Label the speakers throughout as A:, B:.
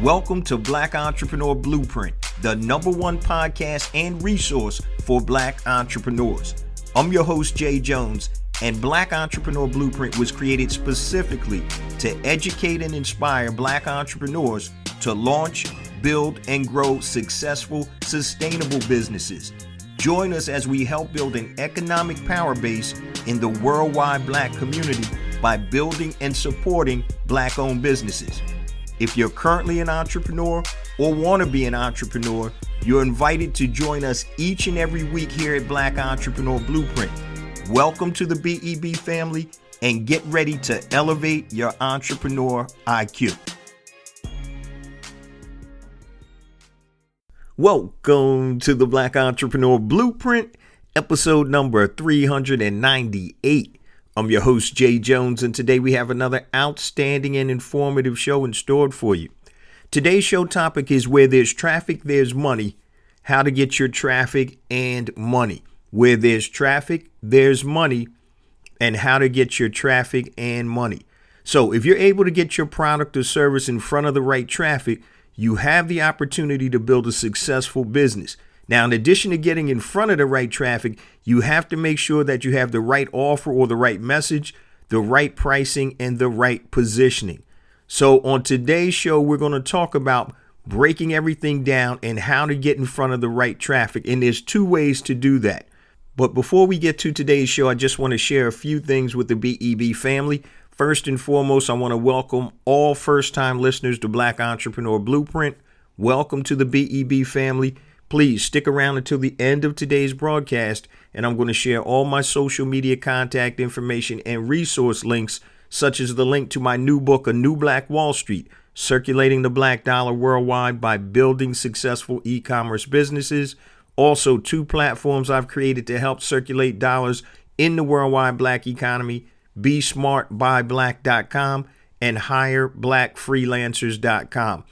A: Welcome to Black Entrepreneur Blueprint, the #1 podcast and resource for Black entrepreneurs. I'm your host, Jay Jones, and Black Entrepreneur Blueprint was created specifically to educate and inspire Black entrepreneurs to launch, build, and grow successful, sustainable businesses. Join us as we help build an economic power base in the worldwide Black community by building and supporting Black-owned businesses. If you're currently an entrepreneur or want to be an entrepreneur, you're invited to join us each and every week here at Black Entrepreneur Blueprint. Welcome to the BEB family and get ready to elevate your entrepreneur IQ. Welcome to the Black Entrepreneur Blueprint, episode number 398. I'm your host, Jay Jones, and today we have another outstanding and informative show in store for you. Today's show topic is where there's traffic, there's money, how to get your traffic and money. Where there's traffic, there's money, and how to get your traffic and money. So if you're able to get your product or service in front of the right traffic, you have the opportunity to build a successful business. Now, in addition to getting in front of the right traffic, you have to make sure that you have the right offer or the right message, the right pricing, and the right positioning. So on today's show, we're going to talk about breaking everything down and how to get in front of the right traffic. And there's two ways to do that. But before we get to today's show, I just want to share a few things with the BEB family. First and foremost, I want to welcome all first-time listeners to Black Entrepreneur Blueprint. Welcome to the BEB family. Please stick around until the end of today's broadcast, and I'm going to share all my social media contact information and resource links, such as the link to my new book, A New Black Wall Street, Circulating the Black Dollar Worldwide by Building Successful E-Commerce Businesses. Also, 2 platforms I've created to help circulate dollars in the worldwide Black economy, BeSmartByBlack.com and HireBlackFreelancers.com.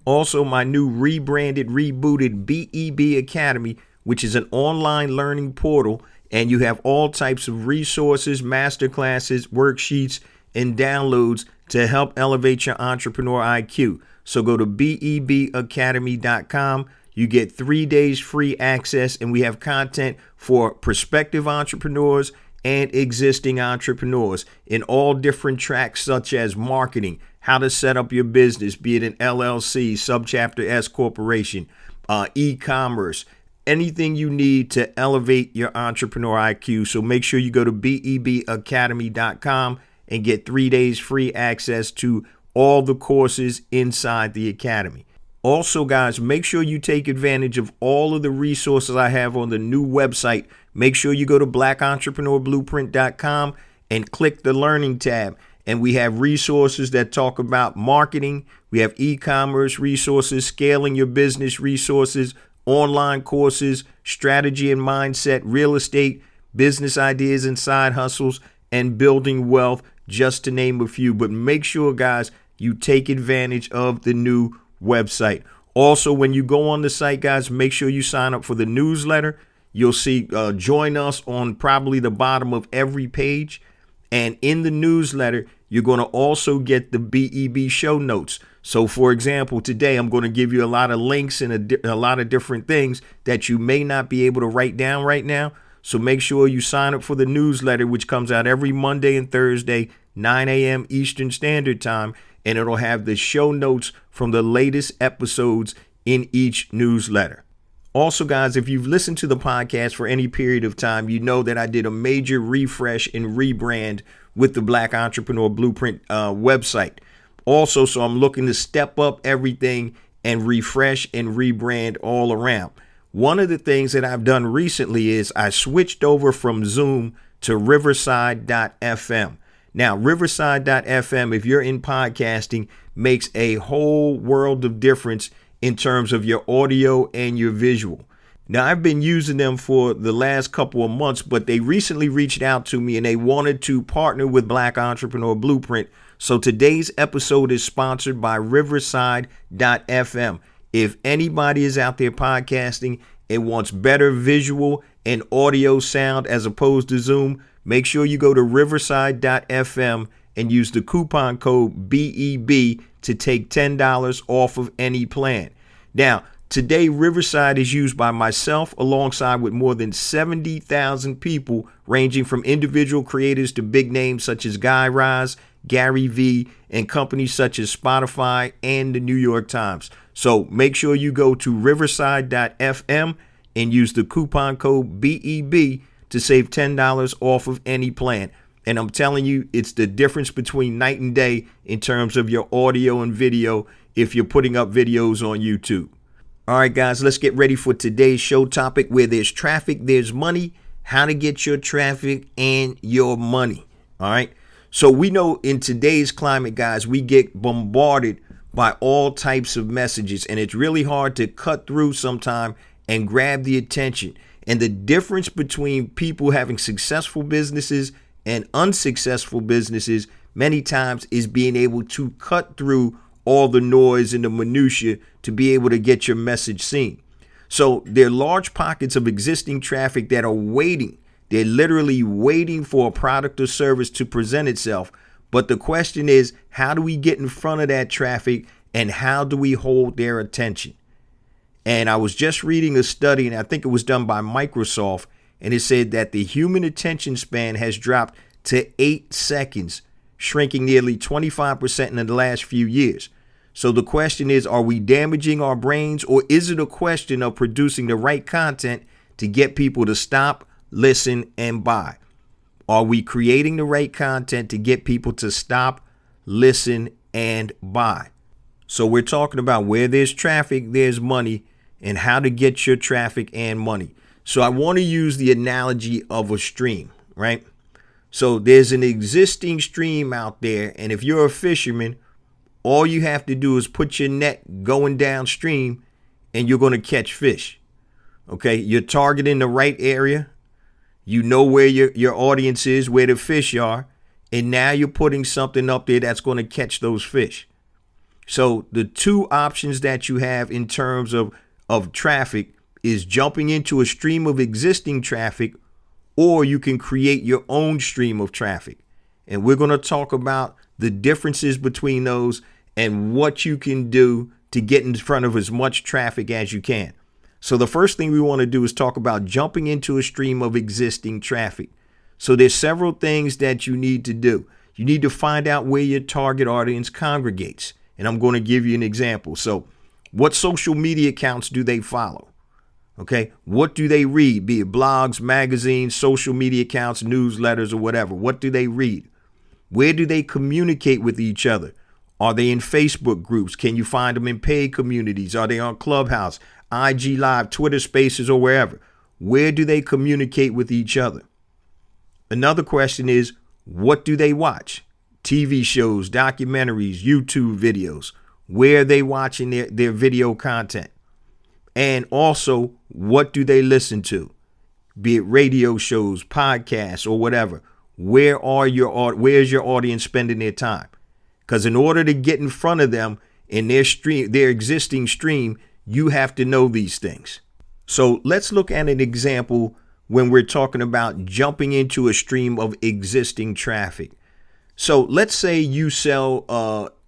A: Also, my new rebranded, rebooted BEB Academy, which is an online learning portal, and you have all types of resources, masterclasses, worksheets, and downloads to help elevate your entrepreneur IQ. So go to BEBacademy.com. You get 3 days free access, and we have content for prospective entrepreneurs and existing entrepreneurs in all different tracks, such as marketing, how to set up your business, be it an LLC, subchapter S corporation, e-commerce, anything you need to elevate your entrepreneur IQ. So make sure you go to BEBacademy.com and get 3 days free access to all the courses inside the academy. Also, guys, make sure you take advantage of all of the resources I have on the new website. Make sure you go to blackentrepreneurblueprint.com and click the learning tab. And we have resources that talk about marketing. We have e-commerce resources, scaling your business resources, online courses, strategy and mindset, real estate, business ideas and side hustles, and building wealth, just to name a few. But make sure, guys, you take advantage of the new website. Also, when you go on the site, guys, make sure you sign up for the newsletter. You'll see join us on probably the bottom of every page. And in the newsletter, you're going to also get the BEB show notes. So, for example, today I'm going to give you a lot of links and a lot of different things that you may not be able to write down right now. So make sure you sign up for the newsletter, which comes out every Monday and Thursday, 9 a.m. Eastern Standard Time. And it'll have the show notes from the latest episodes in each newsletter. Also, guys, if you've listened to the podcast for any period of time, you know that I did a major refresh and rebrand with the Black Entrepreneur Blueprint website. Also, so I'm looking to step up everything and refresh and rebrand all around. One of the things that I've done recently is I switched over from Zoom to Riverside.fm. Now, Riverside.fm, if you're in podcasting, makes a whole world of difference in terms of your audio and your visual. Now, I've been using them for the last couple of months, but they recently reached out to me and they wanted to partner with Black Entrepreneur Blueprint. So today's episode is sponsored by Riverside.fm. If anybody is out there podcasting and wants better visual and audio sound as opposed to Zoom, make sure you go to Riverside.fm and use the coupon code BEB to take $10 off of any plan. Now, today, Riverside is used by myself alongside with more than 70,000 people, ranging from individual creators to big names such as Guy Raz, Gary Vee, and companies such as Spotify and the New York Times. So make sure you go to riverside.fm and use the coupon code BEB to save $10 off of any plan. And I'm telling you, it's the difference between night and day in terms of your audio and video if you're putting up videos on YouTube. All right, guys, let's get ready for today's show topic. Where there's traffic, there's money. How to get your traffic and your money. All right. So we know in today's climate, guys, we get bombarded by all types of messages, and it's really hard to cut through sometime and grab the attention. And the difference between people having successful businesses and unsuccessful businesses many times is being able to cut through all the noise and the minutia to be able to get your message seen. So there are large pockets of existing traffic that are waiting. They're literally waiting for a product or service to present itself. But the question is, how do we get in front of that traffic and how do we hold their attention? And I was just reading a study, and I think it was done by Microsoft, and it said that the human attention span has dropped to 8 seconds, shrinking nearly 25% in the last few years. So the question is, are we damaging our brains, or is it a question of producing the right content to get people to stop, listen, and buy? Are we creating the right content to get people to stop, listen, and buy? So we're talking about where there's traffic, there's money, and how to get your traffic and money. So I want to use the analogy of a stream, right? So there's an existing stream out there, and if you're a fisherman, all you have to do is put your net going downstream and you're going to catch fish. Okay, you're targeting the right area. You know where your audience is, where the fish are, and now you're putting something up there that's going to catch those fish. So the two options that you have in terms of traffic is jumping into a stream of existing traffic, or you can create your own stream of traffic. And we're going to talk about the differences between those and what you can do to get in front of as much traffic as you can. So the first thing we want to do is talk about jumping into a stream of existing traffic. So there's several things that you need to do. You need to find out where your target audience congregates. And I'm going to give you an example. So what social media accounts do they follow? Okay. What do they read? Be it blogs, magazines, social media accounts, newsletters, or whatever. What do they read? Where do they communicate with each other? Are they in Facebook groups? Can you find them in paid communities? Are they on Clubhouse, IG Live, Twitter Spaces, or wherever? Where do they communicate with each other? Another question is, what do they watch? TV shows, documentaries, YouTube videos. Where are they watching their video content? And also, what do they listen to? Be it radio shows, podcasts, or whatever. Where's your audience spending their time? Because in order to get in front of them in their existing stream, you have to know these things. So let's look at an example when we're talking about jumping into a stream of existing traffic. So let's say you sell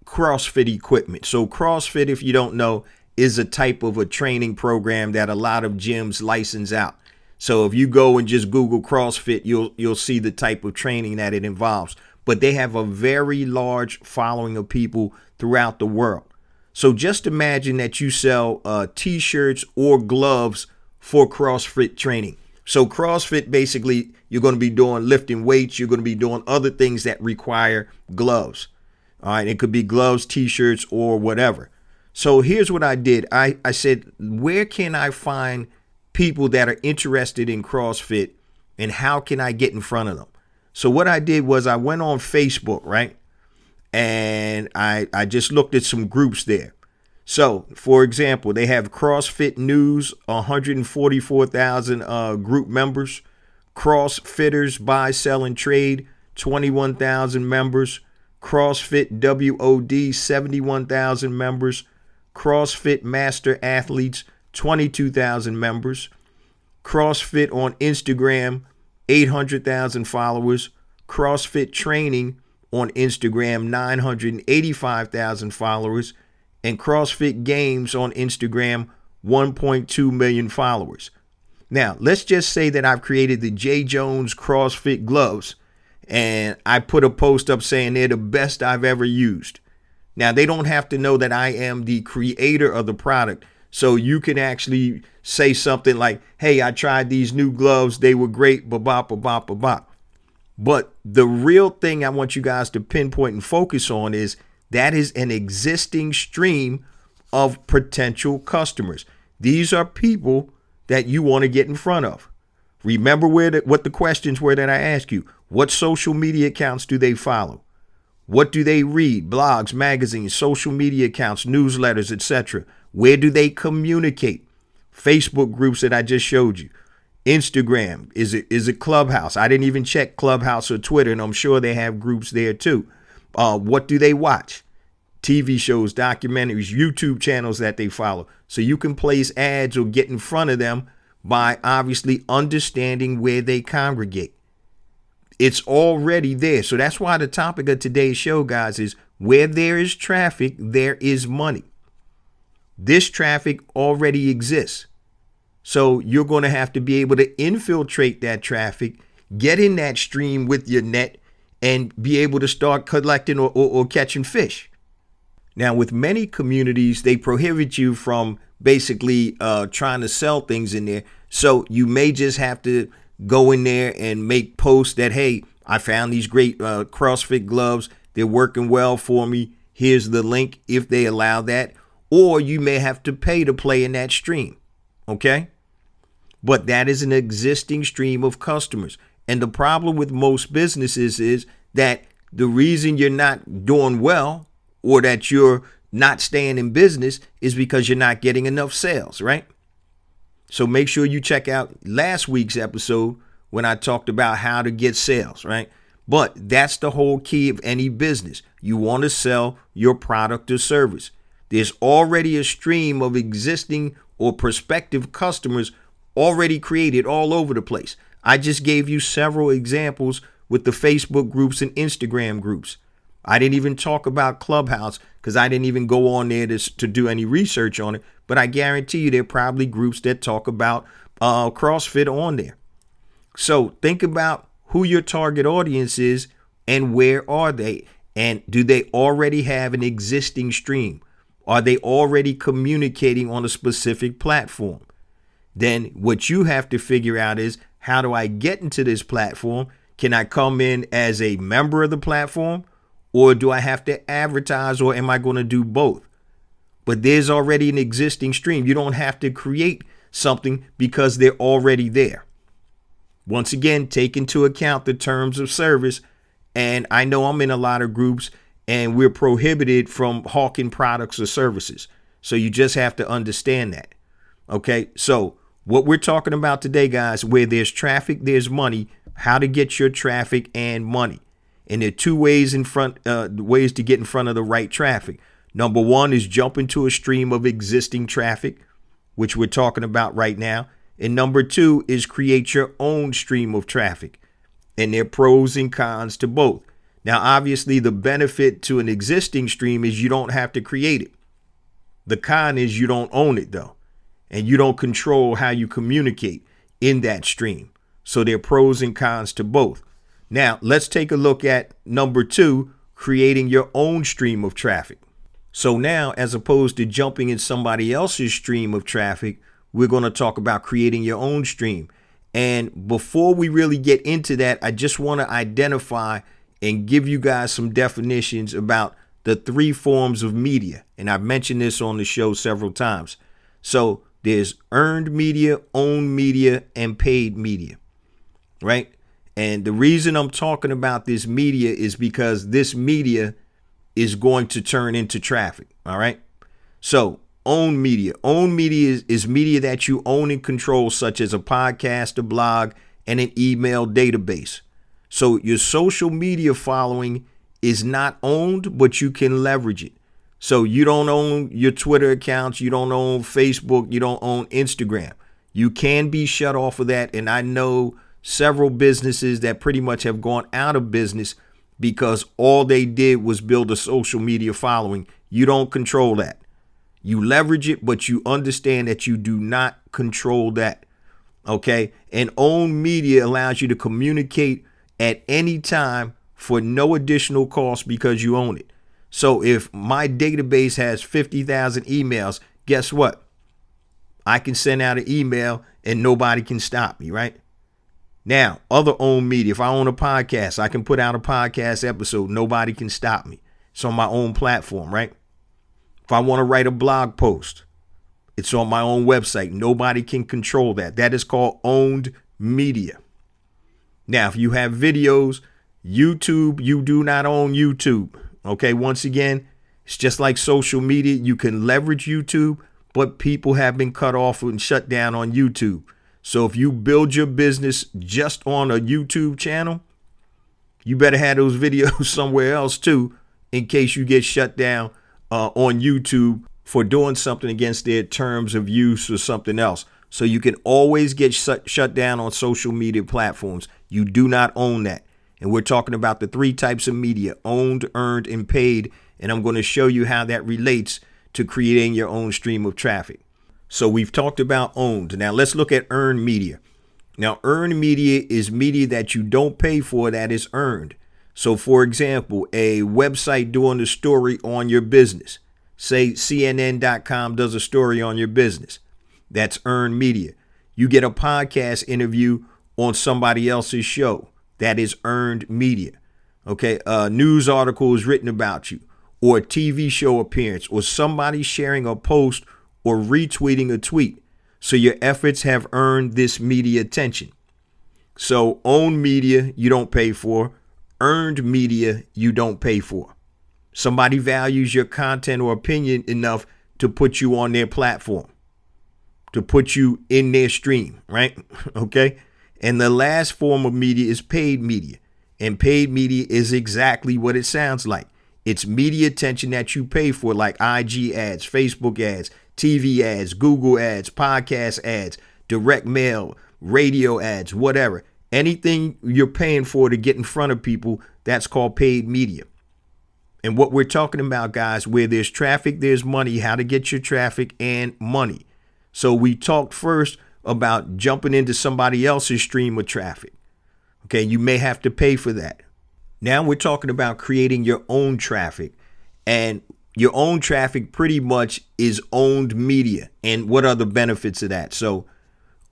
A: CrossFit equipment. So CrossFit, if you don't know, is a type of a training program that a lot of gyms license out. So if you go and just Google CrossFit, you'll see the type of training that it involves. But they have a very large following of people throughout the world. So just imagine that you sell T-shirts or gloves for CrossFit training. So CrossFit, basically, you're going to be doing lifting weights. You're going to be doing other things that require gloves. All right. It could be gloves, T-shirts, or whatever. So here's what I did. I said, where can I find people that are interested in CrossFit and how can I get in front of them? So what I did was I went on Facebook, right? And I just looked at some groups there. So, for example, they have CrossFit News, 144,000 group members. CrossFitters Buy, Sell, and Trade, 21,000 members. CrossFit WOD, 71,000 members. CrossFit Master Athletes, 22,000 members. CrossFit on Instagram, 800,000 followers. CrossFit Training, on Instagram, 985,000 followers, and CrossFit Games on Instagram, 1.2 million followers. Now, let's just say that I've created the J. Jones CrossFit gloves, and I put a post up saying they're the best I've ever used. Now, they don't have to know that I am the creator of the product. So you can actually say something like, hey, I tried these new gloves. They were great. But the real thing I want you guys to pinpoint and focus on is that is an existing stream of potential customers. These are people that you want to get in front of. Remember what the questions were that I asked you. What social media accounts do they follow? What do they read? Blogs, magazines, social media accounts, newsletters, etc. Where do they communicate? Facebook groups that I just showed you. Instagram, is it Clubhouse? I didn't even check Clubhouse or Twitter, and I'm sure they have groups there too. What do they watch? TV shows, documentaries, YouTube channels that they follow. So you can place ads or get in front of them by obviously understanding where they congregate. It's already there. So that's why the topic of today's show, guys, is where there is traffic, there is money. This traffic already exists. So you're going to have to be able to infiltrate that traffic, get in that stream with your net, and be able to start collecting or catching fish. Now, with many communities, they prohibit you from basically trying to sell things in there. So you may just have to go in there and make posts that, hey, I found these great CrossFit gloves. They're working well for me. Here's the link if they allow that. Or you may have to pay to play in that stream. Okay? But that is an existing stream of customers. And the problem with most businesses is that the reason you're not doing well or that you're not staying in business is because you're not getting enough sales, right? So make sure you check out last week's episode when I talked about how to get sales, right? But that's the whole key of any business. You want to sell your product or service. There's already a stream of existing or prospective customers already created all over the place. I just gave you several examples with the Facebook groups and Instagram groups. I didn't even talk about Clubhouse because I didn't even go on there to do any research on it. But I guarantee you there are probably groups that talk about CrossFit on there. So think about who your target audience is and where are they? And do they already have an existing stream? Are they already communicating on a specific platform? Then what you have to figure out is, how do I get into this platform? Can I come in as a member of the platform? Or do I have to advertise, or am I going to do both? But there's already an existing stream. You don't have to create something because they're already there. Once again, take into account the terms of service. And I know I'm in a lot of groups and we're prohibited from hawking products or services. So you just have to understand that. Okay, so what we're talking about today, guys, where there's traffic, there's money, how to get your traffic and money. And there are two ways ways to get in front of the right traffic. Number one is jump into a stream of existing traffic, which we're talking about right now. And number two is create your own stream of traffic. And there are pros and cons to both. Now, obviously, the benefit to an existing stream is you don't have to create it. The con is you don't own it, though. And you don't control how you communicate in that stream. So there are pros and cons to both. Now, let's take a look at number two, creating your own stream of traffic. So now, as opposed to jumping in somebody else's stream of traffic, we're going to talk about creating your own stream. And before we really get into that, I just want to identify and give you guys some definitions about the three forms of media. And I've mentioned this on the show several times. So there's earned media, owned media, and paid media, right? And the reason I'm talking about this media is because this media is going to turn into traffic. All right. So owned media is media that you own and control, such as a podcast, a blog, and an email database. So your social media following is not owned, but you can leverage it. So you don't own your Twitter accounts. You don't own Facebook. You don't own Instagram. You can be shut off of that. And I know several businesses that pretty much have gone out of business because all they did was build a social media following. You don't control that. You leverage it, but you understand that you do not control that. Okay. And owned media allows you to communicate at any time for no additional cost because you own it. So if my database has 50,000 emails, guess what? I can send out an email and nobody can stop me, right? Now, other owned media, if I own a podcast, I can put out a podcast episode. Nobody can stop me. It's on my own platform, right? If I want to write a blog post, it's on my own website. Nobody can control that. That is called owned media. Now, if you have videos, YouTube, you do not own YouTube. Okay, once again, it's just like social media. You can leverage YouTube, but people have been cut off and shut down on YouTube. So if you build your business just on a YouTube channel, you better have those videos somewhere else too, in case you get shut down on YouTube for doing something against their terms of use or something else. So you can always get shut down on social media platforms. You do not own that. And we're talking about the 3 types of media: owned, earned, and paid. And I'm going to show you how that relates to creating your own stream of traffic. So we've talked about owned. Now let's look at earned media. Now, earned media is media that you don't pay for, that is earned. So for example, a website doing a story on your business, say CNN.com does a story on your business. That's earned media. You get a podcast interview on somebody else's show. That is earned media. Okay. A news article is written about you, or a TV show appearance, or somebody sharing a post or retweeting a tweet. So your efforts have earned this media attention. So owned media you don't pay for. Earned media you don't pay for. Somebody values your content or opinion enough to put you on their platform, to put you in their stream, right? Okay. And the last form of media is paid media. And paid media is exactly what it sounds like. It's media attention that you pay for, like IG ads, Facebook ads, TV ads, Google ads, podcast ads, direct mail, radio ads, whatever. Anything you're paying for to get in front of people, that's called paid media. And what we're talking about, guys, where there's traffic, there's money, how to get your traffic and money. So we talked first about jumping into somebody else's stream of traffic. Okay, you may have to pay for that. Now we're talking about creating your own traffic, and your own traffic pretty much is owned media. And what are the benefits of that? So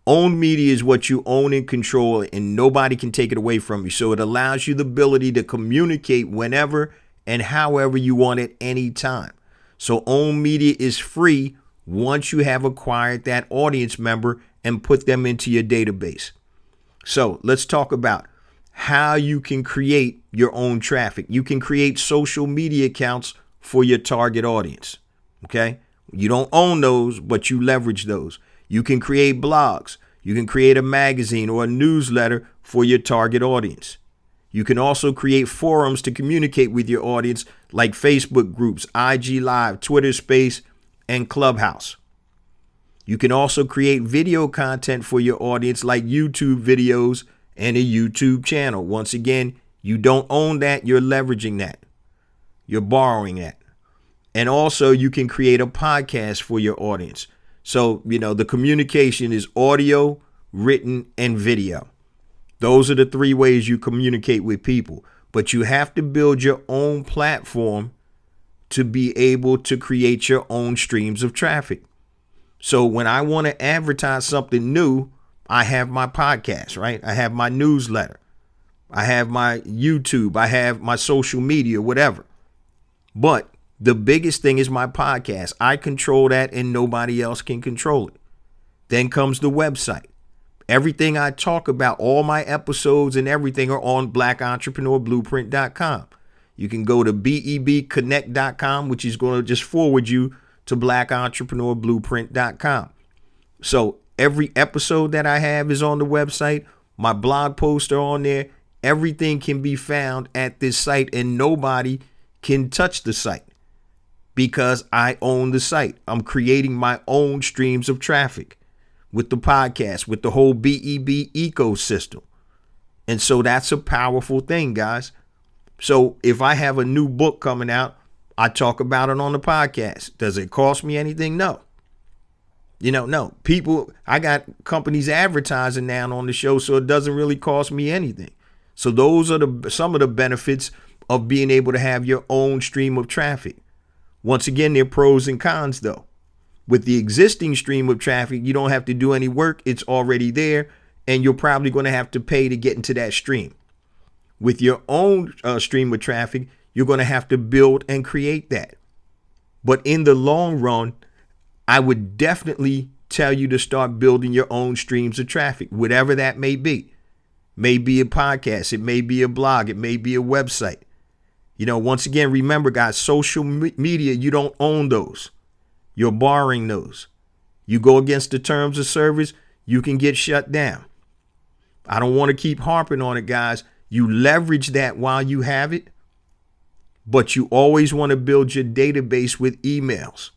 A: owned media is what you own and control, and nobody can take it away from you. So it allows you the ability to communicate whenever and however you want at any time. So owned media is free once you have acquired that audience member and put them into your database. So let's talk about how you can create your own traffic. You can create social media accounts for your target audience. Okay. You don't own those, but you leverage those. You can create blogs. You can create a magazine or a newsletter for your target audience. You can also create forums to communicate with your audience, like Facebook groups, IG Live, Twitter Space, and Clubhouse. You can also create video content for your audience, like YouTube videos and a YouTube channel. Once again, you don't own that. You're leveraging that. You're borrowing that. And also you can create a podcast for your audience. So, the communication is audio, written, and video. Those are the 3 ways you communicate with people. But you have to build your own platform to be able to create your own streams of traffic. So when I want to advertise something new, I have my podcast, right? I have my newsletter. I have my YouTube. I have my social media, whatever. But the biggest thing is my podcast. I control that and nobody else can control it. Then comes the website. Everything I talk about, all my episodes and everything are on BlackEntrepreneurBlueprint.com. You can go to BEBconnect.com, which is going to just forward you to BlackEntrepreneurBlueprint.com. So every episode that I have is on the website. My blog posts are on there. Everything can be found at this site, and nobody can touch the site because I own the site. I'm creating my own streams of traffic with the podcast, with the whole BEB ecosystem. And so that's a powerful thing, guys. So if I have a new book coming out, I talk about it on the podcast. Does it cost me anything? No. No. I got companies advertising now on the show, so it doesn't really cost me anything. So those are some of the benefits of being able to have your own stream of traffic. Once again, there are pros and cons though. With the existing stream of traffic, you don't have to do any work. It's already there, and you're probably going to have to pay to get into that stream. With your own stream of traffic, you're going to have to build and create that. But in the long run, I would definitely tell you to start building your own streams of traffic, whatever that may be. May be a podcast, it may be a blog, it may be a website. Once again, remember, guys, social media, you don't own those. You're borrowing those. You go against the terms of service, you can get shut down. I don't want to keep harping on it, guys. You leverage that while you have it, but you always want to build your database with emails.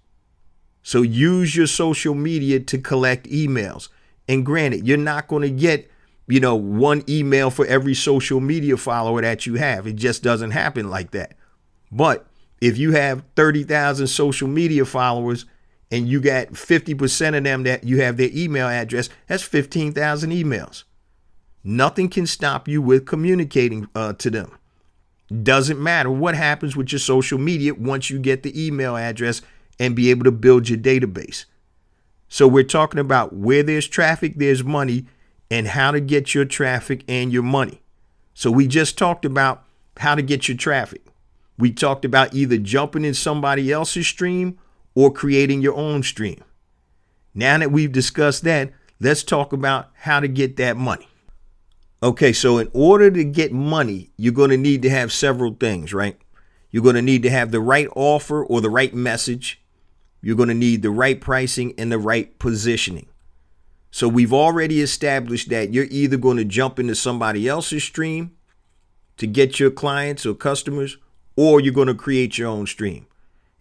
A: So use your social media to collect emails. And granted, you're not going to get, one email for every social media follower that you have. It just doesn't happen like that. But if you have 30,000 social media followers and you got 50% of them that you have their email address, that's 15,000 emails. Nothing can stop you with communicating to them. Doesn't matter what happens with your social media once you get the email address and be able to build your database. So we're talking about where there's traffic, there's money, and how to get your traffic and your money. So we just talked about how to get your traffic. We talked about either jumping in somebody else's stream or creating your own stream. Now that we've discussed that, let's talk about how to get that money. Okay, so in order to get money, you're going to need to have several things, right? You're going to need to have the right offer or the right message. You're going to need the right pricing and the right positioning. So we've already established that you're either going to jump into somebody else's stream to get your clients or customers, or you're going to create your own stream.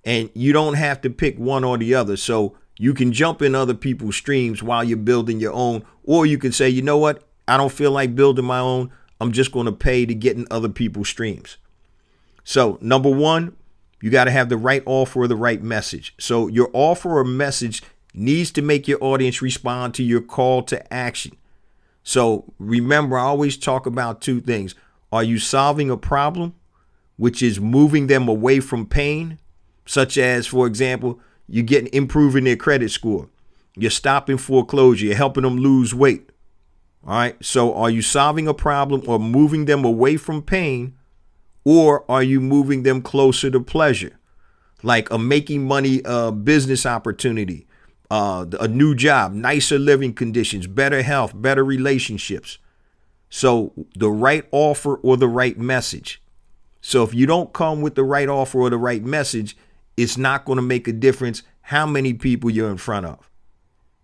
A: And you don't have to pick one or the other. So you can jump in other people's streams while you're building your own, or you can say, you know what? I don't feel like building my own. I'm just going to pay to get in other people's streams. So number one, you got to have the right offer or the right message. So your offer or message needs to make your audience respond to your call to action. So remember, I always talk about two things. Are you solving a problem, which is moving them away from pain, such as, for example, you're improving their credit score. You're stopping foreclosure. You're helping them lose weight. All right. So are you solving a problem or moving them away from pain, or are you moving them closer to pleasure, like a making money business opportunity, a new job, nicer living conditions, better health, better relationships? So the right offer or the right message. So if you don't come with the right offer or the right message, it's not going to make a difference how many people you're in front of.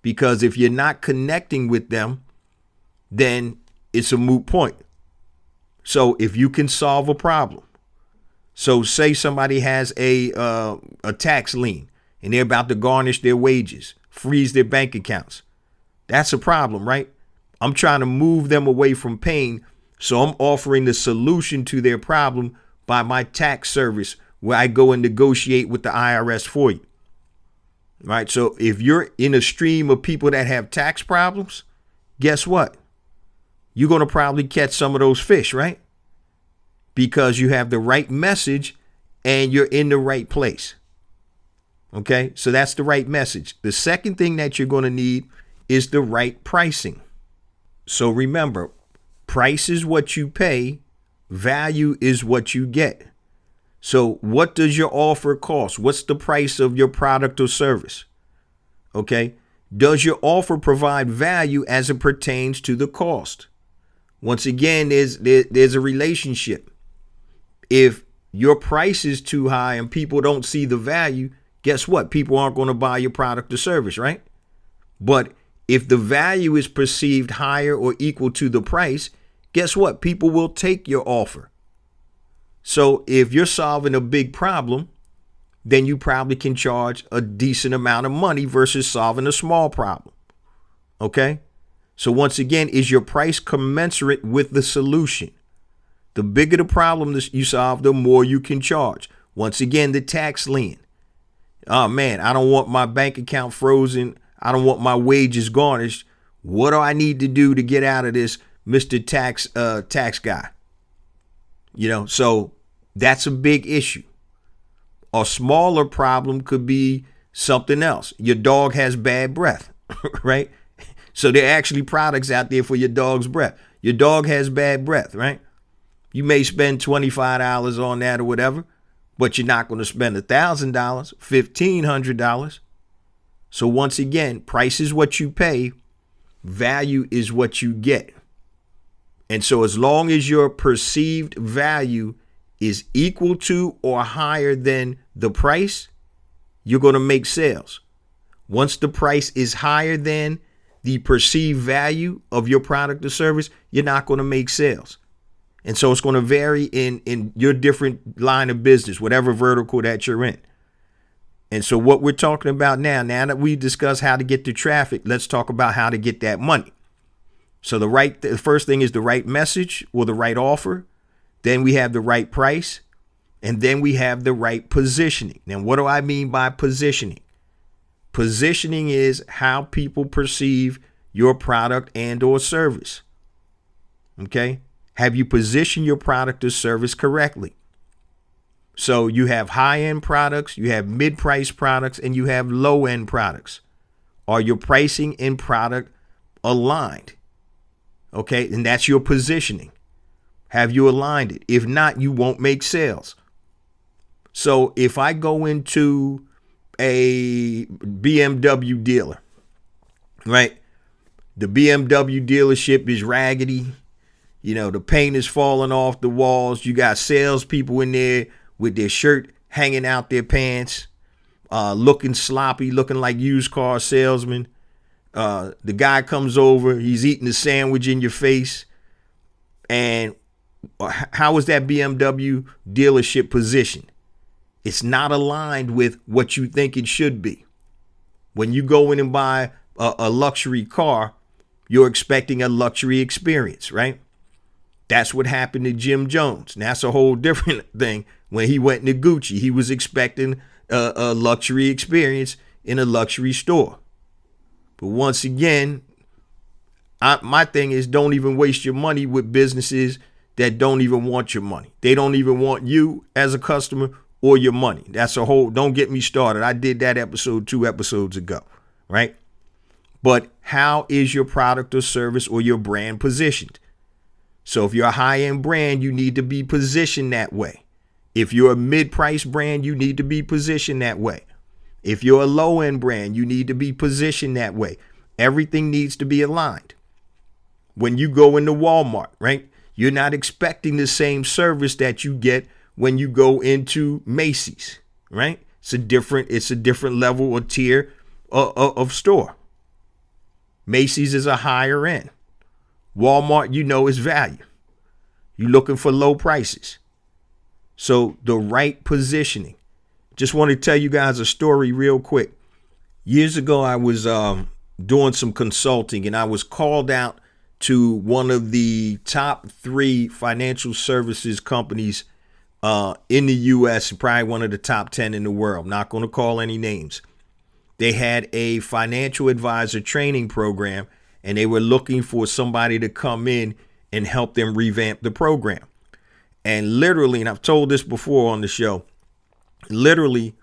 A: Because if you're not connecting with them, then it's a moot point. So if you can solve a problem, so say somebody has a tax lien and they're about to garnish their wages, freeze their bank accounts. That's a problem, right? I'm trying to move them away from pain. So I'm offering the solution to their problem by my tax service, where I go and negotiate with the IRS for you. Right. So if you're in a stream of people that have tax problems, guess what? You're going to probably catch some of those fish, right? Because you have the right message and you're in the right place. Okay, so that's the right message. The second thing that you're going to need is the right pricing. So remember, price is what you pay, value is what you get. So what does your offer cost? What's the price of your product or service? Okay, does your offer provide value as it pertains to the cost? Once again, there's a relationship. If your price is too high and people don't see the value, guess what? People aren't going to buy your product or service, right? But if the value is perceived higher or equal to the price, guess what? People will take your offer. So if you're solving a big problem, then you probably can charge a decent amount of money versus solving a small problem. Okay? So once again, is your price commensurate with the solution? The bigger the problem that you solve, the more you can charge. Once again, the tax lien. Oh man, I don't want my bank account frozen. I don't want my wages garnished. What do I need to do to get out of this, Mr. Tax guy? So that's a big issue. A smaller problem could be something else. Your dog has bad breath, right? So there are actually products out there for your dog's breath. Your dog has bad breath, right? You may spend $25 on that or whatever, but you're not going to spend $1,000, $1,500. So once again, price is what you pay. Value is what you get. And so as long as your perceived value is equal to or higher than the price, you're going to make sales. Once the price is higher than the perceived value of your product or service, you're not going to make sales. And so it's going to vary in your different line of business, whatever vertical that you're in. And so what we're talking about now that we discussed how to get the traffic, let's talk about how to get that money. So the first thing is the right message or the right offer. Then we have the right price. And then we have the right positioning. Now, what do I mean by positioning? Positioning is how people perceive your product and or service. Okay? Have you positioned your product or service correctly? So you have high-end products, you have mid-price products, and you have low-end products. Are your pricing and product aligned? Okay, and that's your positioning. Have you aligned it? If not, you won't make sales. So if I go into a BMW dealer, right? The BMW dealership is raggedy. The paint is falling off the walls. You got salespeople in there with their shirt hanging out their pants, looking sloppy, looking like used car salesmen. The guy comes over, he's eating a sandwich in your face. And how is that BMW dealership positioned? It's not aligned with what you think it should be. When you go in and buy a luxury car, you're expecting a luxury experience, right? That's what happened to Jim Jones. Now, that's a whole different thing. When he went into Gucci, he was expecting a luxury experience in a luxury store. But once again, my thing is, don't even waste your money with businesses that don't even want your money. They don't even want you as a customer or your money. That's a whole, don't get me started. I did that episode 2 episodes ago, right? But how is your product or service or your brand positioned? So if you're a high-end brand, you need to be positioned that way. If you're a mid-price brand, you need to be positioned that way. If you're a low-end brand, you need to be positioned that way. Everything needs to be aligned. When you go into Walmart, right, you're not expecting the same service that you get when you go into Macy's, right? It's a different level or tier of store. Macy's is a higher end. Walmart, is value. You're looking for low prices. So the right positioning. Just want to tell you guys a story real quick. Years ago, I was doing some consulting and I was called out to one of the top 3 financial services companies in the U.S., probably one of the top 10 in the world. Not going to call any names. They had a financial advisor training program and they were looking for somebody to come in and help them revamp the program. And literally, and I've told this before on the show, literally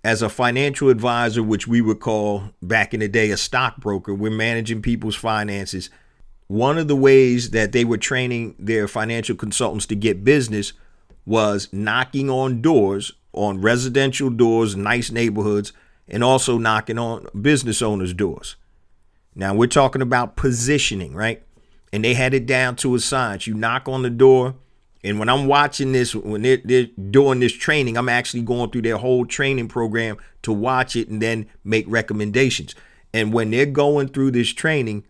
A: as a financial advisor, which we would call back in the day a stockbroker, we're managing people's finances. One of the ways that they were training their financial consultants to get business was knocking on doors, on residential doors, nice neighborhoods, and also knocking on business owners' doors. Now we're talking about positioning, right? And they had it down to a science. You knock on the door. And when I'm watching this, when they're doing this training, I'm actually going through their whole training program to watch it and then make recommendations. And when they're going through this training,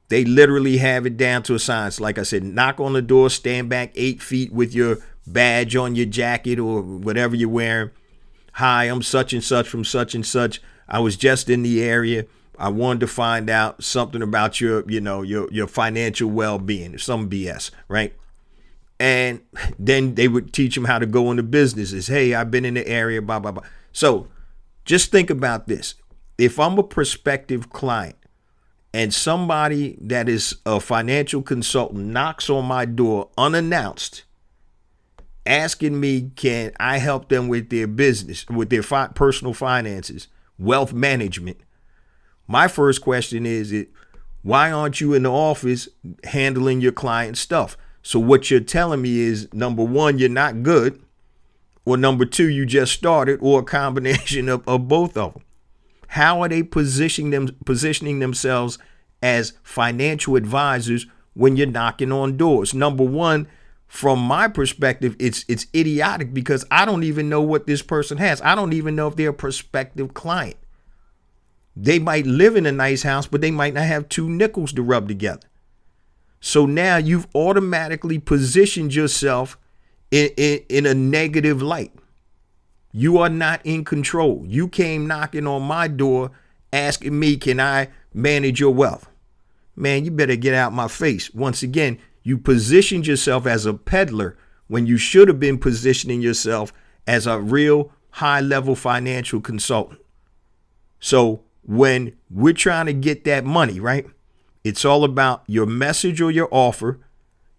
A: they literally have it down to a science. Like I said, knock on the door, stand back 8 feet with your badge on your jacket or whatever you're wearing. Hi, I'm such and such from such and such. I was just in the area. I wanted to find out something about your financial well-being, some BS, right? And then they would teach them how to go into businesses. Hey, I've been in the area, blah, blah, blah. So just think about this. If I'm a prospective client and somebody that is a financial consultant knocks on my door unannounced, asking me, can I help them with their business, with their personal finances, wealth management? My first question is, why aren't you in the office handling your client stuff? So what you're telling me is, number one, you're not good, or number two, you just started, or a combination of both of them. How are they positioning themselves as financial advisors when you're knocking on doors? Number one, from my perspective, it's idiotic, because I don't even know what this person has. I don't even know if they're a prospective client. They might live in a nice house, but they might not have two nickels to rub together. So now you've automatically positioned yourself in a negative light. You are not in control. You came knocking on my door asking me, can I manage your wealth? Man, you better get out my face. Once again, you positioned yourself as a peddler when you should have been positioning yourself as a real high-level financial consultant. So when we're trying to get that money, right, it's all about your message or your offer,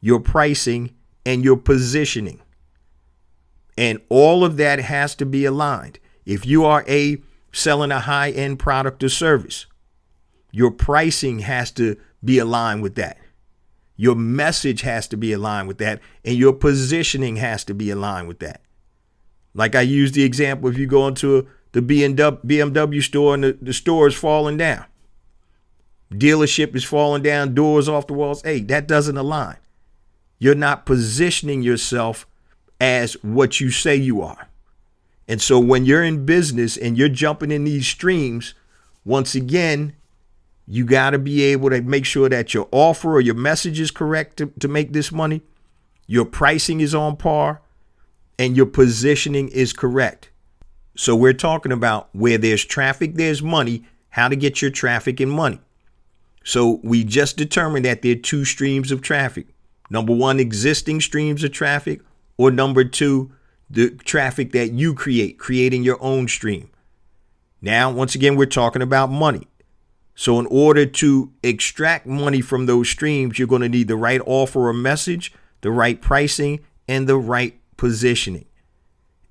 A: your pricing, and your positioning. And all of that has to be aligned. If you are selling a high-end product or service, your pricing has to be aligned with that. Your message has to be aligned with that, and your positioning has to be aligned with that. Like I used the example, if you go into the BMW store and the store is falling down, dealership is falling down, doors off the walls, hey, that doesn't align. You're not positioning yourself as what you say you are. And so when you're in business and you're jumping in these streams, once again, you got to be able to make sure that your offer or your message is correct to make this money, your pricing is on par, and your positioning is correct. So we're talking about where there's traffic, there's money, how to get your traffic and money. So we just determined that there are two streams of traffic. Number one, existing streams of traffic, or number two, the traffic that you creating your own stream. Now, once again, we're talking about money. So in order to extract money from those streams, you're going to need the right offer or message, the right pricing, and the right positioning.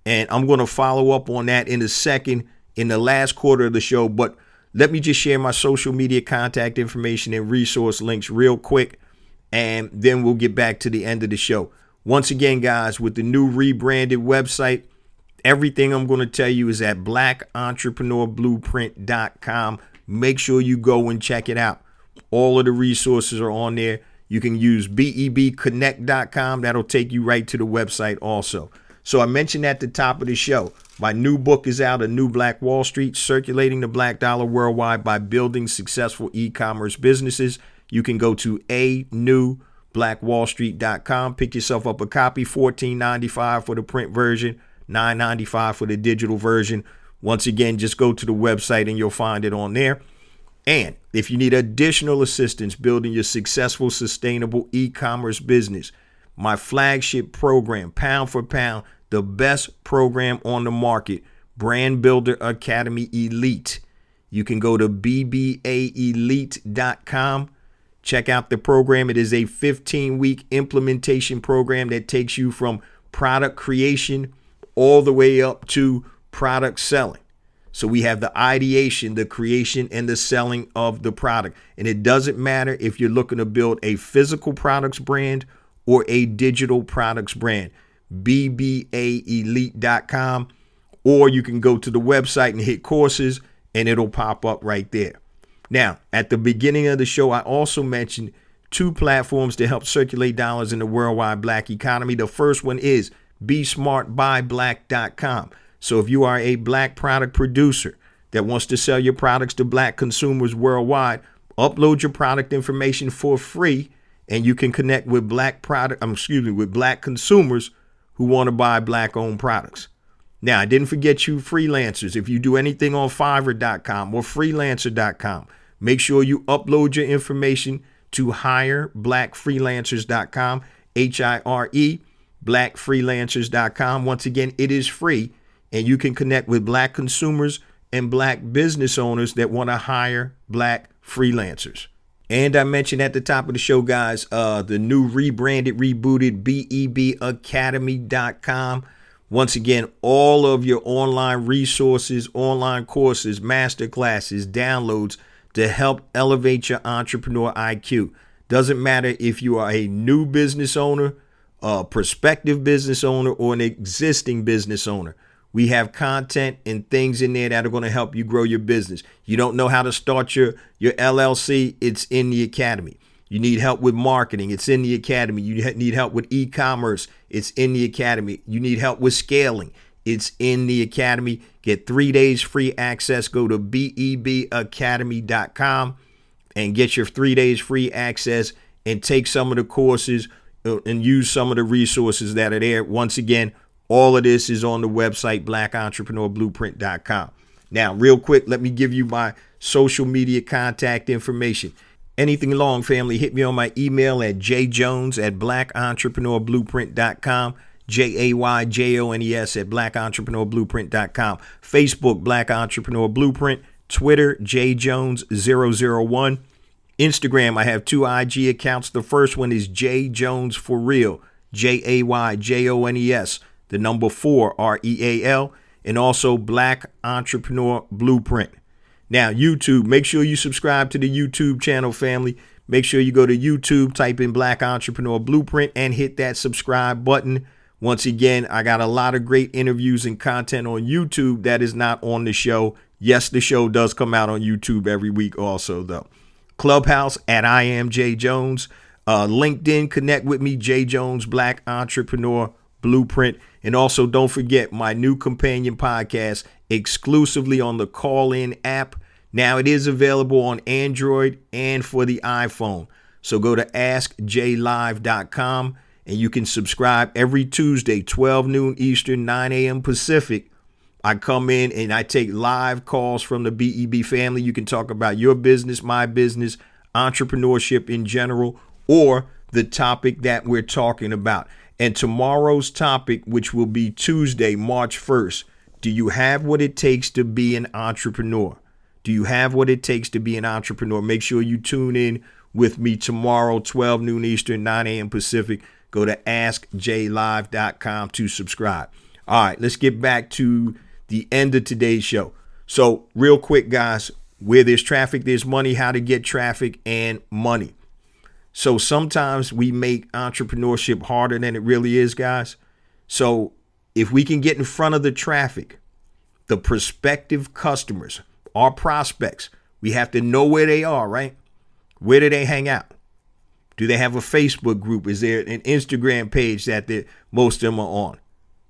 A: And I'm going to follow up on that in a second in the last quarter of the show. But let me just share my social media contact information and resource links real quick, and then we'll get back to the end of the show. Once again, guys, with the new rebranded website, everything I'm going to tell you is at blackentrepreneurblueprint.com. Make sure you go and check it out. All of the resources are on there. You can use bebconnect.com. That'll take you right to the website also. So I mentioned at the top of the show, my new book is out, A New Black Wall Street, Circulating the Black Dollar Worldwide by Building Successful E-Commerce Businesses. You can go to anewblackwallstreet.com. Pick yourself up a copy, $14.95 for the print version, $9.95 for the digital version. Once again, just go to the website and you'll find it on there. And if you need additional assistance building your successful, sustainable e-commerce business, my flagship program, Pound for Pound, the best program on the market, Brand Builder Academy Elite. You can go to bbaelite.com. Check out the program. It is a 15-week implementation program that takes you from product creation all the way up to product selling. So we have the ideation, the creation, and the selling of the product. And it doesn't matter if you're looking to build a physical products brand or a digital products brand. bbaelite.com, or you can go to the website and hit courses and it'll pop up right there. Now, at the beginning of the show, I also mentioned two platforms to help circulate dollars in the worldwide black economy. The first one is BeSmartByBlack.com. So if you are a black product producer that wants to sell your products to black consumers worldwide, upload your product information for free, and you can connect with black consumers who want to buy black-owned products. Now, I didn't forget you freelancers. If you do anything on Fiverr.com or Freelancer.com, make sure you upload your information to HireBlackFreelancers.com, HIRE, blackfreelancers.com. Once again, it is free, and you can connect with black consumers and black business owners that want to hire black freelancers. And I mentioned at the top of the show, guys, the new rebranded, rebooted BEBacademy.com. Once again, all of your online resources, online courses, master classes, downloads to help elevate your entrepreneur IQ. Doesn't matter if you are a new business owner, a prospective business owner, or an existing business owner. We have content and things in there that are going to help you grow your business. You don't know how to start your LLC, it's in the academy. You need help with marketing, it's in the academy. You need help with e-commerce, it's in the academy. You need help with scaling, it's in the academy. Get 3 days free access. Go to BEBacademy.com and get your 3 days free access and take some of the courses and use some of the resources that are there. Once again, all of this is on the website, blackentrepreneurblueprint.com. Now, real quick, let me give you my social media contact information. Anything long, family, hit me on my email at jjones@blackentrepreneurblueprint.com, JAYJONES at blackentrepreneurblueprint.com, Facebook, Black Entrepreneur Blueprint, Twitter, jjones001. Instagram, I have 2 IG accounts. The first one is jjones for real, JAYJONES, the number 4, REAL, and also Black Entrepreneur Blueprint. Now, YouTube, make sure you subscribe to the YouTube channel, family. Make sure you go to YouTube, type in Black Entrepreneur Blueprint, and hit that subscribe button. Once again, I got a lot of great interviews and content on YouTube that is not on the show. Yes, the show does come out on YouTube every week also, though. Clubhouse at I am Jay Jones. LinkedIn, connect with me, Jay Jones, Black Entrepreneur Blueprint. And also don't forget my new companion podcast exclusively on the Call-In app. Now it is available on Android and for the iPhone. So go to askjlive.com and you can subscribe every Tuesday, 12 noon Eastern, 9 a.m. Pacific. I come in and I take live calls from the BEB family. You can talk about your business, my business, entrepreneurship in general, or the topic that we're talking about. And tomorrow's topic, which will be Tuesday, March 1st, do you have what it takes to be an entrepreneur? Do you have what it takes to be an entrepreneur? Make sure you tune in with me tomorrow, 12 noon Eastern, 9 a.m. Pacific. Go to askjlive.com to subscribe. All right, let's get back to the end of today's show. So real quick, guys, where there's traffic, there's money, how to get traffic and money. So sometimes we make entrepreneurship harder than it really is, guys. So if we can get in front of the traffic, the prospective customers, our prospects, we have to know where they are, right? Where do they hang out? Do they have a Facebook group? Is there an Instagram page that most of them are on?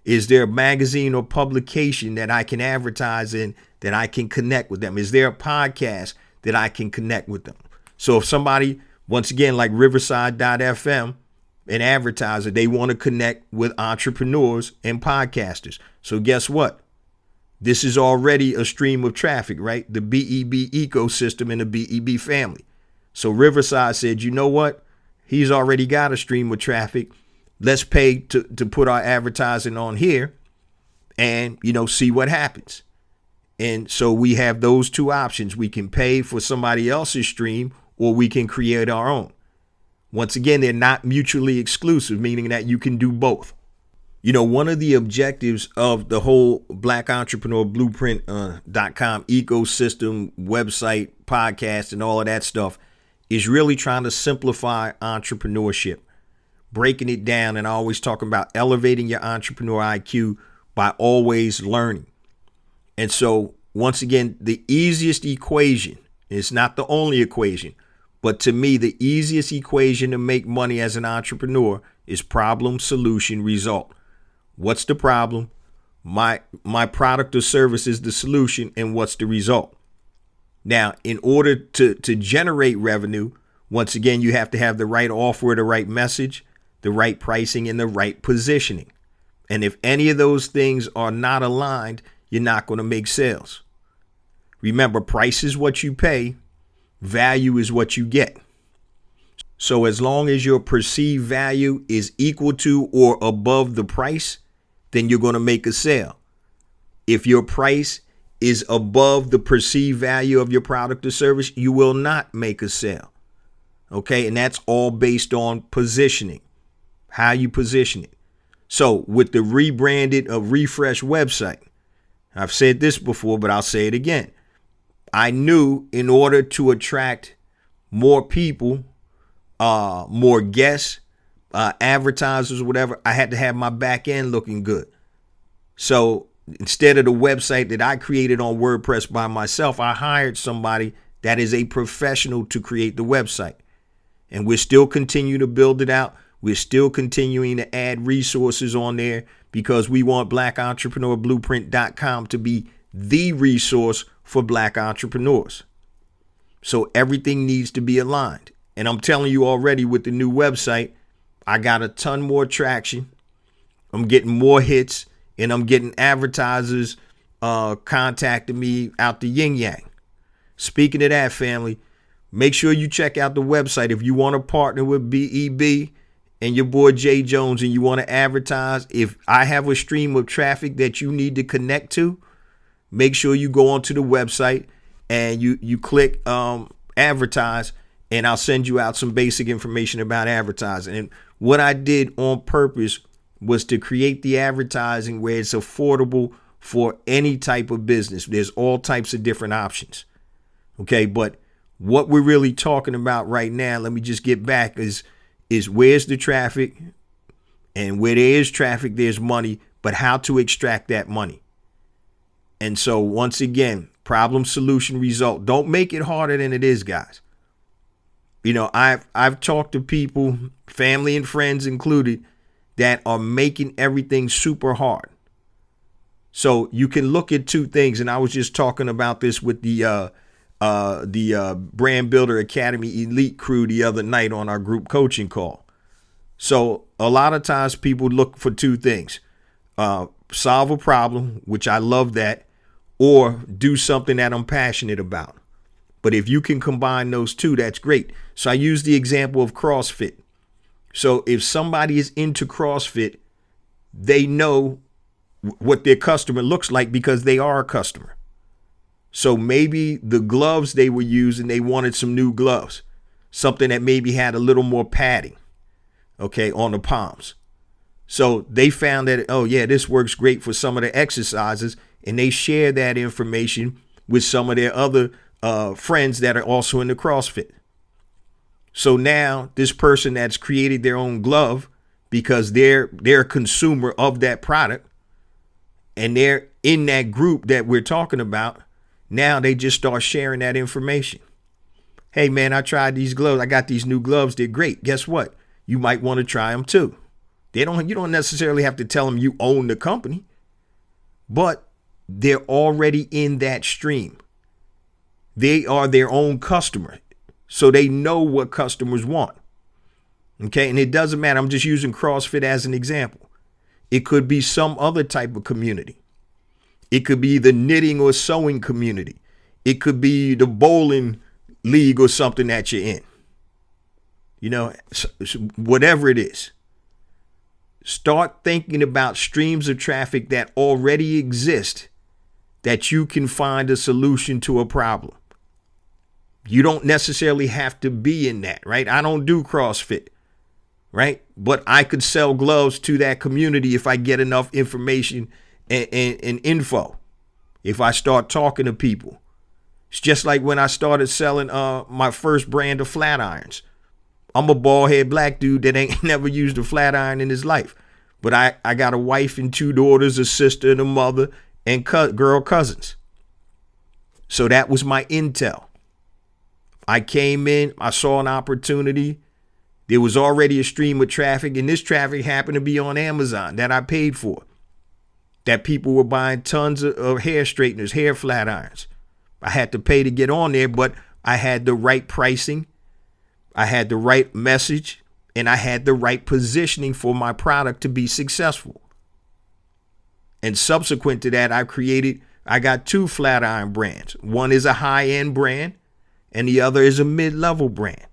A: Is there a magazine or publication that I can advertise in that I can connect with them? Is there a podcast that I can connect with them? So if somebody, once again, like Riverside.fm, an advertiser, they want to connect with entrepreneurs and podcasters. So guess what? This is already a stream of traffic, right? The BEB ecosystem and the BEB family. So Riverside said, you know what? He's already got a stream of traffic. Let's pay to put our advertising on here and, see what happens. And so we have those two options. We can pay for somebody else's stream or we can create our own. Once again, they're not mutually exclusive, meaning that you can do both. One of the objectives of the whole Black Entrepreneur Blueprint.com ecosystem, website, podcast, and all of that stuff is really trying to simplify entrepreneurship, breaking it down. And I always talk about elevating your entrepreneur IQ by always learning. And so once again, the easiest equation, it's not the only equation, but to me, the easiest equation to make money as an entrepreneur is problem, solution, result. What's the problem? My product or service is the solution, and what's the result? Now, in order to generate revenue, once again, you have to have the right offer, the right message, the right pricing, and the right positioning. And if any of those things are not aligned, you're not going to make sales. Remember, price is what you pay. Value is what you get. So as long as your perceived value is equal to or above the price, then you're going to make a sale. If your price is above the perceived value of your product or service, you will not make a sale. Okay. And that's all based on positioning, how you position it. So with the rebranded, refreshed website, I've said this before, but I'll say it again. I knew in order to attract more people, more guests, advertisers, whatever, I had to have my back end looking good. So instead of the website that I created on WordPress by myself, I hired somebody that is a professional to create the website. And we're still continuing to build it out. We're still continuing to add resources on there because we want BlackEntrepreneurBlueprint.com to be the resource for Black entrepreneurs. So everything needs to be aligned. And I'm telling you already, with the new website, I got a ton more traction. I'm getting more hits, and I'm getting advertisers contacting me out the yin yang. Speaking of that, family, make sure you check out the website. If you want to partner with BEB and your boy Jay Jones and you want to advertise, if I have a stream of traffic that you need to connect to, make sure you go onto the website and you click advertise, and I'll send you out some basic information about advertising. And what I did on purpose was to create the advertising where it's affordable for any type of business. There's all types of different options. Okay, but what we're really talking about right now, let me just get back, is where's the traffic, and where there is traffic, there's money, but how to extract that money. And so once again, problem, solution, result. Don't make it harder than it is, guys. You know, I've talked to people, family and friends included, that are making everything super hard. So you can look at two things. And I was just talking about this with the Brand Builder Academy Elite crew the other night on our group coaching call. So a lot of times people look for two things: solve a problem, which I love that, or do something that I'm passionate about. But if you can combine those two, that's great. So I use the example of CrossFit. So if somebody is into CrossFit, they know what their customer looks like because they are a customer. So maybe the gloves they were using, they wanted some new gloves, something that maybe had a little more padding, okay, on the palms. So they found that, oh yeah, this works great for some of the exercises, and they share that information with some of their other friends that are also into CrossFit. So now this person that's created their own glove because they're a consumer of that product, and they're in that group that we're talking about, now they just start sharing that information. Hey man, I tried these gloves. I got these new gloves. They're great. Guess what? You might want to try them too. You don't necessarily have to tell them you own the company, but they're already in that stream. They are their own customer, so they know what customers want. Okay, and it doesn't matter. I'm just using CrossFit as an example. It could be some other type of community. It could be the knitting or sewing community. It could be the bowling league or something that you're in. You know, whatever it is. Start thinking about streams of traffic that already exist that you can find a solution to a problem. You don't necessarily have to be in that, right? I don't do CrossFit, right? But I could sell gloves to that community if I get enough information and info. If I start talking to people. It's just like when I started selling my first brand of flat irons. I'm a bald head black dude that ain't never used a flat iron in his life. But I got a wife and two daughters, a sister and a mother, and girl cousins. So that was my intel. I came in, I saw an opportunity. There was already a stream of traffic, and this traffic happened to be on Amazon that I paid for. That people were buying tons of hair straighteners, hair flat irons. I had to pay to get on there, but I had the right pricing. I had the right message, and I had the right positioning for my product to be successful. And subsequent to that, I got two flat iron brands. One is a high-end brand, and the other is a mid-level brand.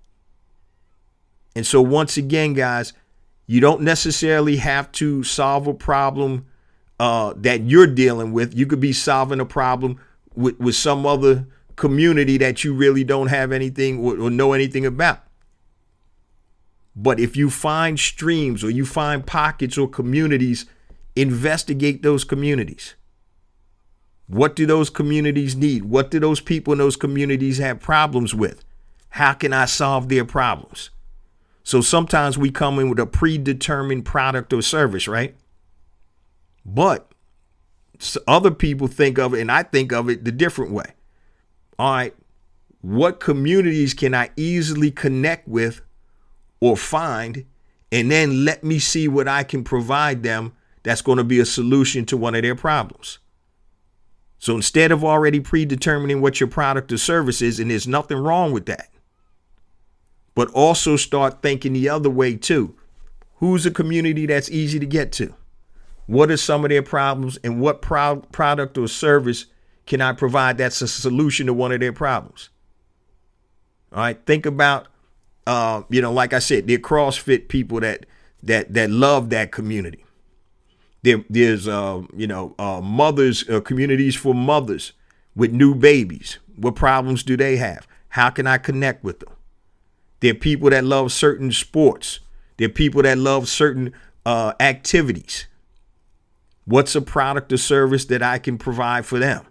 A: And so once again, guys, you don't necessarily have to solve a problem that you're dealing with. You could be solving a problem with some other community that you really don't have anything or know anything about. But if you find streams or you find pockets or communities, investigate those communities. What do those communities need? What do those people in those communities have problems with? How can I solve their problems? So sometimes we come in with a predetermined product or service, right? But other people think of it, and I think of it the different way. All right, what communities can I easily connect with or find, and then let me see what I can provide them that's going to be a solution to one of their problems. So instead of already predetermining what your product or service is, and there's nothing wrong with that, but also start thinking the other way too. Who's a community that's easy to get to? What are some of their problems, and what product or service can I provide that's a solution to one of their problems? All right, think about, like I said, they're CrossFit people that love that community. There's mothers, communities for mothers with new babies. What problems do they have? How can I connect with them? There are people that love certain sports. There are people that love certain activities. What's a product or service that I can provide for them?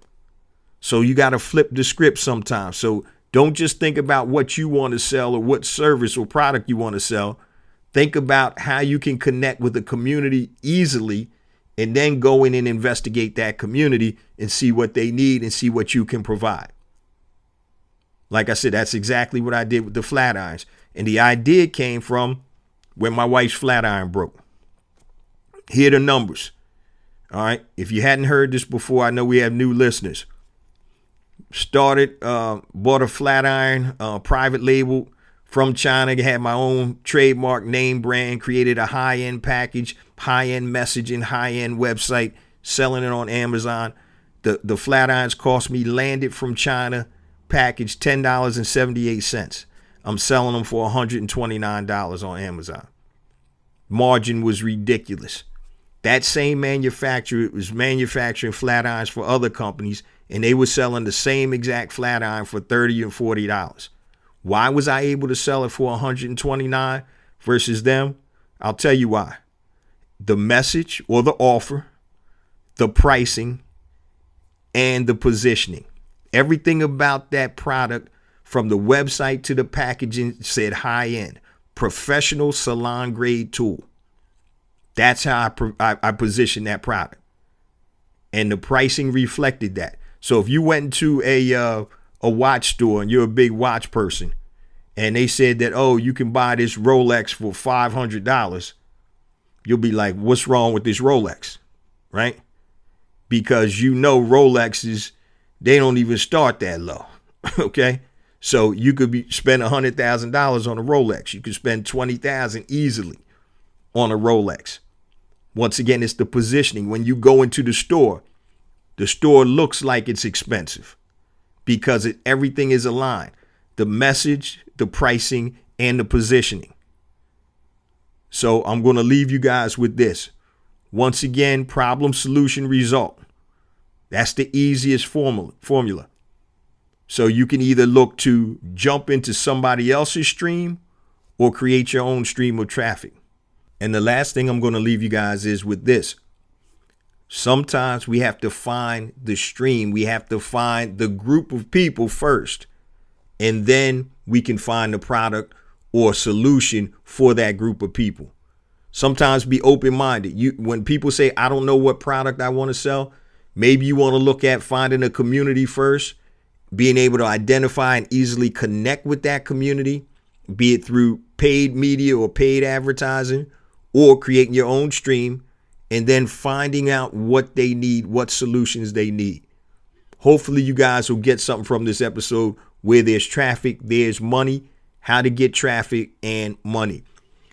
A: So you got to flip the script sometimes. So don't just think about what you want to sell or what service or product you want to sell. Think about how you can connect with the community easily, and then go in and investigate that community and see what they need and see what you can provide. Like I said, that's exactly what I did with the flat irons. And the idea came from when my wife's flat iron broke. Here are the numbers. All right. If you hadn't heard this before, I know we have new listeners. Bought a flat iron, private label from China. Had my own trademark name brand, created a high-end package, high-end messaging, high-end website, selling it on Amazon. The flat irons cost me, landed from China, package $10.78. I'm selling them for $129 on Amazon. Margin was ridiculous. That same manufacturer was manufacturing flat irons for other companies, and they were selling the same exact flat iron for $30 and $40. Why was I able to sell it for $129 versus them? I'll tell you why. The message or the offer, the pricing, and the positioning. Everything about that product, from the website to the packaging, said high end, professional salon grade tool. That's how I position that product. And the pricing reflected that. So if you went into a watch store and you're a big watch person, and they said that, oh, you can buy this Rolex for $500, you'll be like, what's wrong with this Rolex? Right? Because Rolexes, they don't even start that low. Okay? So you could spend $100,000 on a Rolex. You could spend $20,000 easily on a Rolex. Once again, it's the positioning. When you go into the store looks like it's expensive because everything is aligned. The message, the pricing, and the positioning. So I'm going to leave you guys with this. Once again, problem, solution, result. That's the easiest formula. So you can either look to jump into somebody else's stream or create your own stream of traffic. And the last thing I'm going to leave you guys is with this. Sometimes we have to find the stream. We have to find the group of people first, and then we can find the product or solution for that group of people. Sometimes be open-minded. When people say, I don't know what product I want to sell, maybe you want to look at finding a community first, being able to identify and easily connect with that community, be it through paid media or paid advertising, or creating your own stream, and then finding out what they need, what solutions they need. Hopefully you guys will get something from this episode. Where there's traffic, there's money. How to get traffic and money.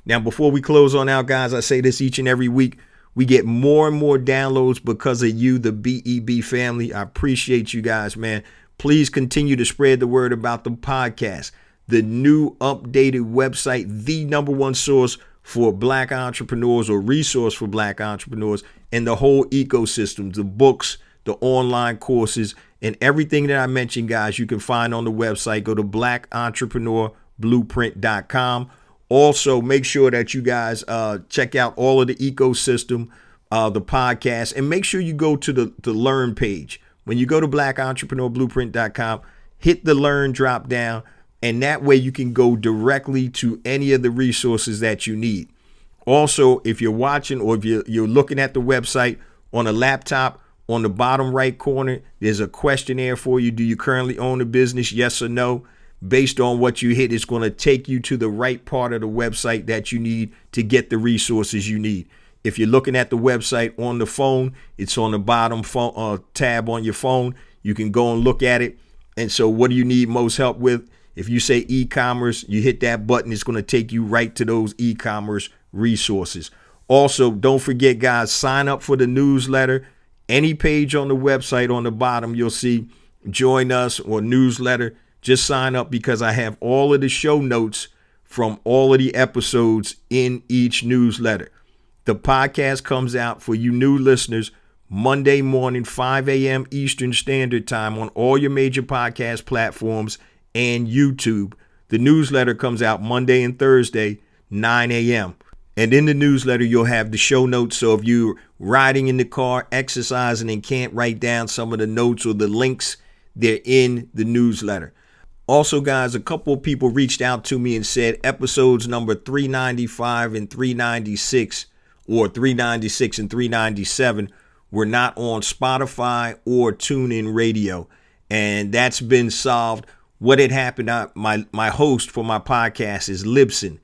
A: Now, before we close on out, guys, I say this each and every week. We get more and more downloads because of you, the BEB family. I appreciate you guys, man. Please continue to spread the word about the podcast. the new updated website, the number one source for Black entrepreneurs, or resource for Black entrepreneurs, and the whole ecosystem, the books, the online courses, and everything that I mentioned, guys, you can find on the website. Go to blackentrepreneurblueprint.com. Also, make sure that you guys check out all of the ecosystem, the podcast, and make sure you go to the Learn page. When you go to blackentrepreneurblueprint.com, hit the Learn drop down, and that way you can go directly to any of the resources that you need. Also, if you're watching or if you're looking at the website on a laptop, on the bottom right corner, there's a questionnaire for you. Do you currently own a business? Yes or no? Based on what you hit, it's going to take you to the right part of the website that you need to get the resources you need. If you're looking at the website on the phone, it's on the bottom phone tab on your phone. You can go and look at it. And so what do you need most help with? If you say e-commerce, you hit that button. It's going to take you right to those e-commerce resources. Also, don't forget, guys, sign up for the newsletter. Any page on the website on the bottom, you'll see join us or newsletter. Just sign up, because I have all of the show notes from all of the episodes in each newsletter. The podcast comes out for you new listeners Monday morning, 5 a.m. Eastern Standard Time on all your major podcast platforms and YouTube. The newsletter comes out Monday and Thursday, 9 a.m. And in the newsletter, you'll have the show notes. So if you're riding in the car, exercising, and can't write down some of the notes or the links, they're in the newsletter. Also, guys, a couple of people reached out to me and said episodes number 395 and 396, or 396 and 397, were not on Spotify or TuneIn Radio. And that's been solved. What had happened, my host for my podcast is Libsyn,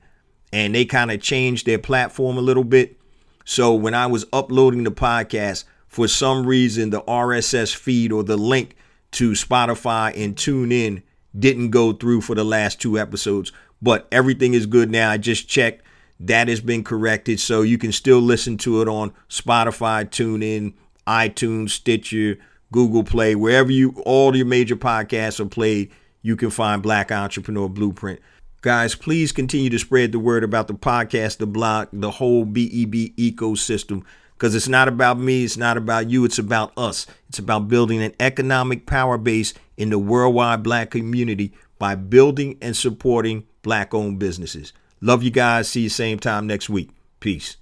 A: and they kind of changed their platform a little bit. So when I was uploading the podcast, for some reason, the RSS feed or the link to Spotify and TuneIn didn't go through for the last 2 episodes, but everything is good now. I just checked. That has been corrected. So you can still listen to it on Spotify, TuneIn, iTunes, Stitcher, Google Play, wherever all your major podcasts are played, you can find Black Entrepreneur Blueprint. Guys, please continue to spread the word about the podcast, the blog, the whole BEB ecosystem, because it's not about me. It's not about you. It's about us. It's about building an economic power base in the worldwide Black community by building and supporting Black-owned businesses. Love you guys. See you same time next week. Peace.